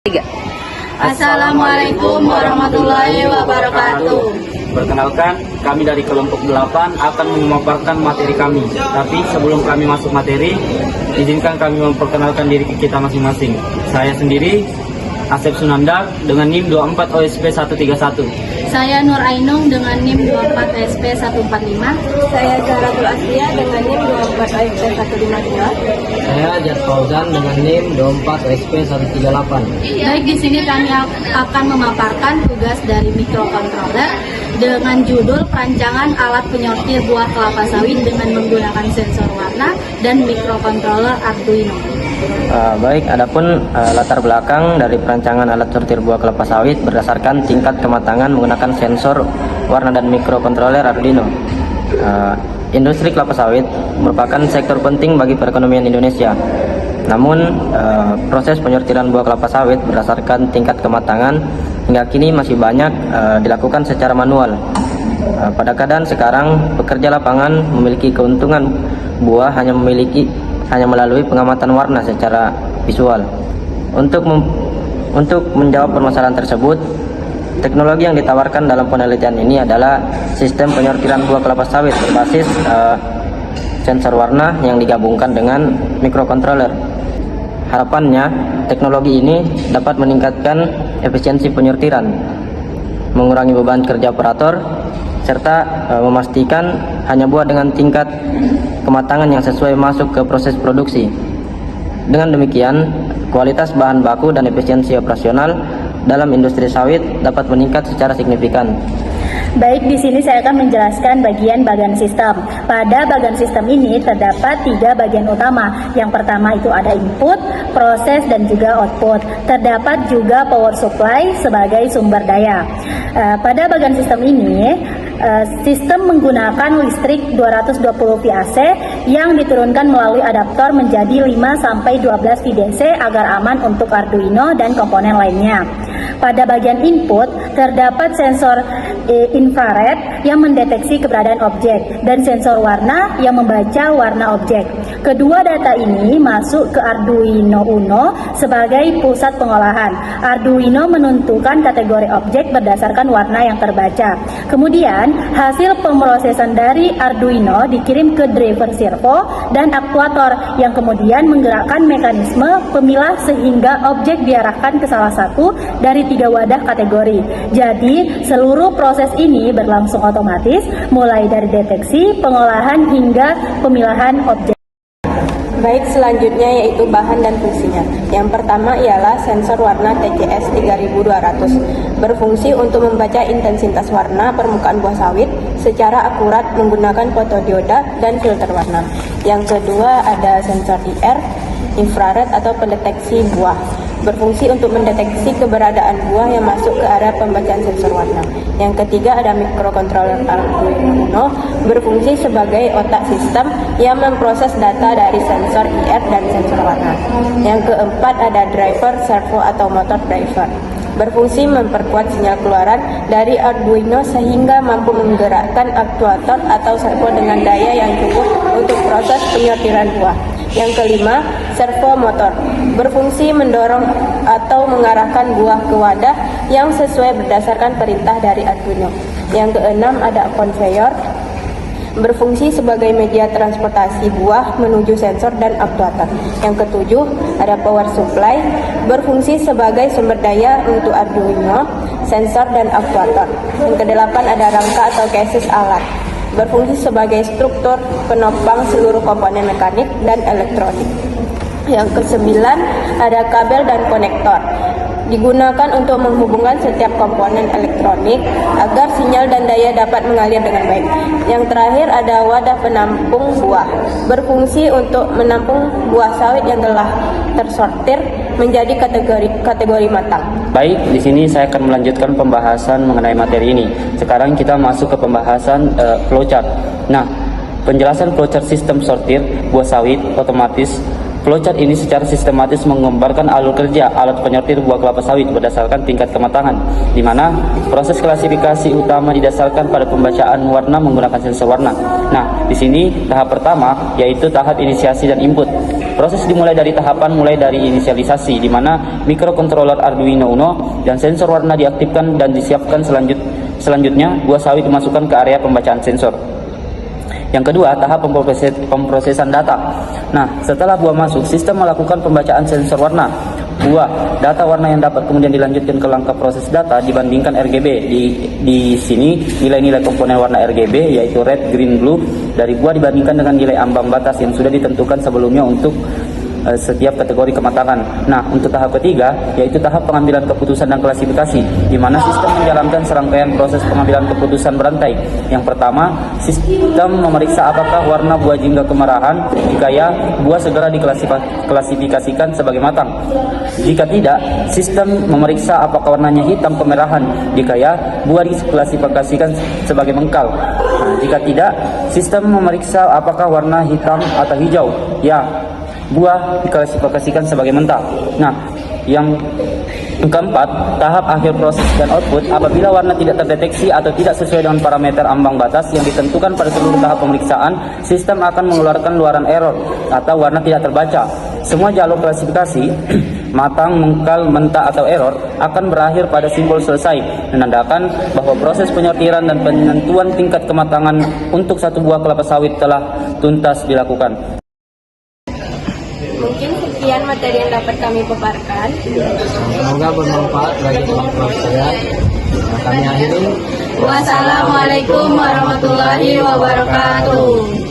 Tiga. Assalamualaikum warahmatullahi wabarakatuh. Perkenalkan, kami dari kelompok 8 akan memaparkan materi kami. Tapi sebelum kami masuk materi, izinkan kami memperkenalkan diri kita masing-masing. Saya sendiri, Asep Sunanda dengan NIM 24 OSP 131. Saya Nur Ainung dengan NIM 24 OSP 145. Saya Zahratul Aslia dengan NIM 24 OSP 152. Saya Jad Fauzan dengan NIM 24 OSP 138. Baik, di sini kami akan memaparkan tugas dari microcontroller dengan judul perancangan alat penyortir buah kelapa sawit dengan menggunakan sensor warna dan microcontroller Arduino. Baik, adapun latar belakang dari perancangan alat sortir buah kelapa sawit berdasarkan tingkat kematangan menggunakan sensor warna dan microcontroller Arduino. Industri kelapa sawit merupakan sektor penting bagi perekonomian Indonesia. Namun, proses penyortiran buah kelapa sawit berdasarkan tingkat kematangan hingga kini masih banyak dilakukan secara manual. Pada keadaan sekarang, pekerja lapangan memiliki keuntungan buah hanya melalui pengamatan warna secara visual. Untuk menjawab permasalahan tersebut, teknologi yang ditawarkan dalam penelitian ini adalah sistem penyortiran buah kelapa sawit berbasis sensor warna yang digabungkan dengan microcontroller. Harapannya, teknologi ini dapat meningkatkan efisiensi penyortiran, mengurangi beban kerja operator, serta memastikan hanya buah dengan tingkat kematangan yang sesuai masuk ke proses produksi. Dengan demikian, kualitas bahan baku dan efisiensi operasional dalam industri sawit dapat meningkat secara signifikan. Baik, di sini saya akan menjelaskan bagian sistem. Pada bagian sistem ini terdapat 3 bagian utama. Yang pertama itu ada input, proses, dan juga output. Terdapat juga power supply sebagai sumber daya. Pada bagian sistem ini, sistem menggunakan listrik 220 VAC yang diturunkan melalui adaptor menjadi 5-12 VDC agar aman untuk Arduino dan komponen lainnya. Pada bagian input terdapat sensor infrared yang mendeteksi keberadaan objek dan sensor warna yang membaca warna objek. Kedua data ini masuk ke Arduino Uno sebagai pusat pengolahan. Arduino menentukan kategori objek berdasarkan warna yang terbaca. Kemudian hasil pemrosesan dari Arduino dikirim ke driver servo dan aktuator yang kemudian menggerakkan mekanisme pemilah sehingga objek diarahkan ke salah satu dari 3 wadah kategori. Jadi seluruh proses ini berlangsung otomatis mulai dari deteksi, pengolahan hingga pemilahan objek. Baik, selanjutnya yaitu bahan dan fungsinya. Yang pertama ialah sensor warna TCS 3200, berfungsi untuk membaca intensitas warna permukaan buah sawit secara akurat menggunakan fotodioda dan filter warna. Yang kedua ada sensor IR, infrared atau pendeteksi buah, berfungsi untuk mendeteksi keberadaan buah yang masuk ke area pembacaan sensor warna. Yang ketiga ada microcontroller Arduino, berfungsi sebagai otak sistem yang memproses data dari sensor IR dan sensor warna. Yang keempat ada driver servo atau motor driver, berfungsi memperkuat sinyal keluaran dari Arduino sehingga mampu menggerakkan aktuator atau servo dengan daya yang cukup untuk proses penyortiran buah. Yang kelima, servo motor, berfungsi mendorong atau mengarahkan buah ke wadah yang sesuai berdasarkan perintah dari Arduino. Yang keenam ada conveyor, berfungsi sebagai media transportasi buah menuju sensor dan aktuator. Yang ketujuh ada power supply, berfungsi sebagai sumber daya untuk Arduino, sensor dan aktuator. Yang kedelapan ada rangka atau chassis alat, berfungsi sebagai struktur penopang seluruh komponen mekanik dan elektronik. Yang kesembilan ada kabel dan konektor, digunakan untuk menghubungkan setiap komponen elektronik agar sinyal dan daya dapat mengalir dengan baik. Yang terakhir ada wadah penampung buah, berfungsi untuk menampung buah sawit yang telah tersortir menjadi kategori matang. Baik, di sini saya akan melanjutkan pembahasan mengenai materi ini. Sekarang kita masuk ke pembahasan flowchart. Nah, penjelasan flowchart sistem sortir buah sawit otomatis. Flowchart ini secara sistematis menggambarkan alur kerja alat penyortir buah kelapa sawit berdasarkan tingkat kematangan, di mana proses klasifikasi utama didasarkan pada pembacaan warna menggunakan sensor warna. Nah, di sini tahap pertama yaitu tahap inisiasi dan input. Proses dimulai dari tahapan mulai dari inisialisasi, di mana mikrokontroler Arduino Uno dan sensor warna diaktifkan dan disiapkan. Selanjutnya, buah sawit dimasukkan ke area pembacaan sensor. Yang kedua, tahap pemrosesan data. Nah, setelah buah masuk, sistem melakukan pembacaan sensor warna buah. Data warna yang dapat kemudian dilanjutkan ke langkah proses data dibandingkan RGB. Di sini nilai-nilai komponen warna RGB yaitu red, green, blue dari buah dibandingkan dengan nilai ambang batas yang sudah ditentukan sebelumnya untuk setiap kategori kematangan. Nah, untuk tahap ketiga yaitu tahap pengambilan keputusan dan klasifikasi, di mana sistem menjalankan serangkaian proses pengambilan keputusan berantai. Yang pertama, sistem memeriksa apakah warna buah jingga kemerahan. Jika ya, buah segera diklasifikasikan sebagai matang. Jika tidak, sistem memeriksa apakah warnanya hitam kemerahan. Jika ya, buah diklasifikasikan sebagai mengkal. Nah, jika tidak, sistem memeriksa apakah warna hitam atau hijau. Ya, buah diklasifikasikan sebagai mentah. Nah, yang keempat, tahap akhir proses dan output. Apabila warna tidak terdeteksi atau tidak sesuai dengan parameter ambang batas yang ditentukan pada seluruh tahap pemeriksaan, sistem akan mengeluarkan luaran error atau warna tidak terbaca. Semua jalur klasifikasi matang, mengkal, mentah atau error akan berakhir pada simbol selesai, menandakan bahwa proses penyortiran dan penentuan tingkat kematangan untuk satu buah kelapa sawit telah tuntas dilakukan. Mungkin sekian materi yang dapat kami paparkan. Semoga bermanfaat bagi teman-teman sekalian. Kami akhiri. Wassalamualaikum warahmatullahi wabarakatuh.